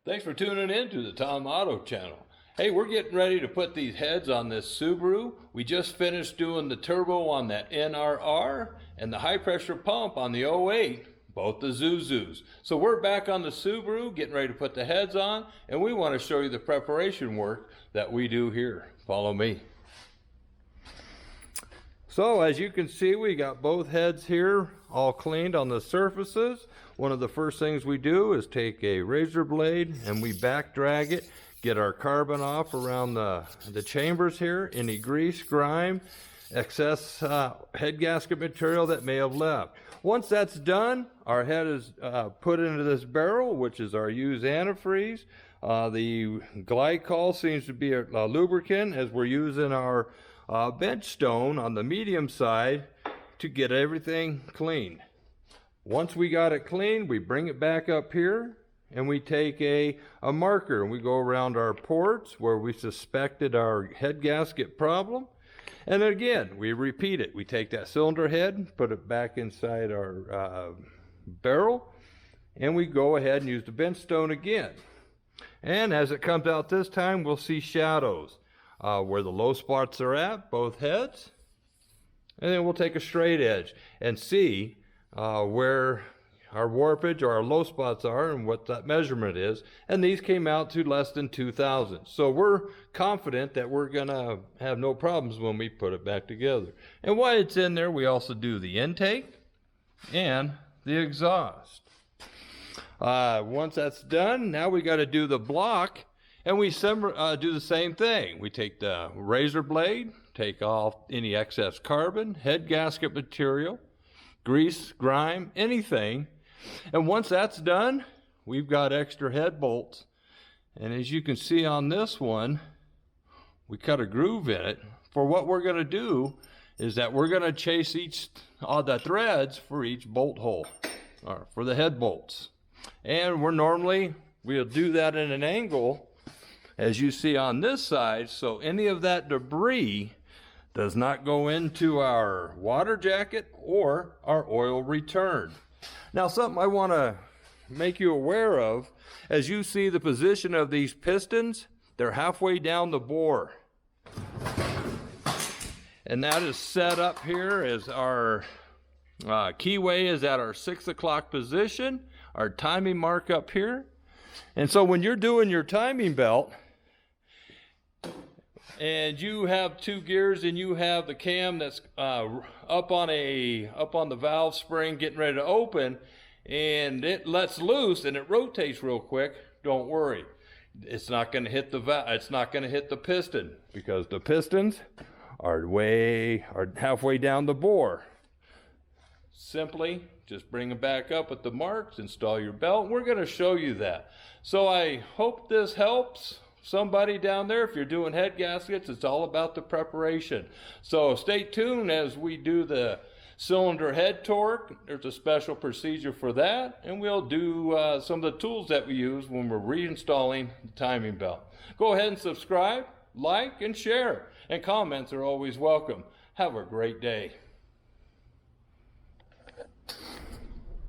Thanks for tuning in to the Tom Auto channel. Hey, we're getting ready to put these heads on this Subaru. We just finished doing the turbo on that NRR and the high pressure pump on the 08, both the Zuzus. So we're back on the Subaru, getting ready to put the heads on, and we want to show you the preparation work that we do here. Follow me. So as you can see, we got both heads here all cleaned on the surfaces. One of the first things we do is take a razor blade and we back drag it, get our carbon off around the chambers here, any grease, grime, excess head gasket material that may have left. Once that's done, our head is put into this barrel, which is our used antifreeze. The glycol seems to be a lubricant, as we're using our bench stone on the medium side to get everything clean. Once we got it clean, we bring it back up here and we take a marker and we go around our ports where we suspected our head gasket problem. And again, we repeat it. We take that cylinder head, put it back inside our barrel, and we go ahead and use the bench stone again. And as it comes out this time, we'll see shadows where the low spots are at, both heads. And then we'll take a straight edge and see where our warpage or our low spots are and what that measurement is. And these came out to less than 2,000. So we're confident that we're gonna have no problems when we put it back together. And while it's in there, we also do the intake and the exhaust. Once that's done, now we got to do the block, and we do the same thing. We take the razor blade, take off any excess carbon, head gasket material, grease, grime, anything. And once that's done, we've got extra head bolts. And as you can see on this one, we cut a groove in it. For what we're going to do is that we're going to chase the threads for each bolt hole, or for the head bolts. And we'll do that in an angle, as you see on this side, so any of that debris does not go into our water jacket or our oil return. Now, something I want to make you aware of, as you see the position of these pistons, they're halfway down the bore. And that is set up here as our keyway is at our 6 o'clock position, our timing mark up here. And so when you're doing your timing belt, and you have two gears and you have the cam that's up on the valve spring getting ready to open, and it lets loose and it rotates real quick, don't worry. It's not going to hit the it's not going to hit the piston, because the pistons are halfway down the bore. Simply just bring them back up at the marks, install your belt. We're going to show you that. So I hope this helps somebody down there. If you're doing head gaskets, it's all about the preparation. So stay tuned as we do the cylinder head torque. There's a special procedure for that, and we'll do some of the tools that we use when we're reinstalling the timing belt. Go ahead and subscribe, like, and share, and comments are always welcome. Have a great day.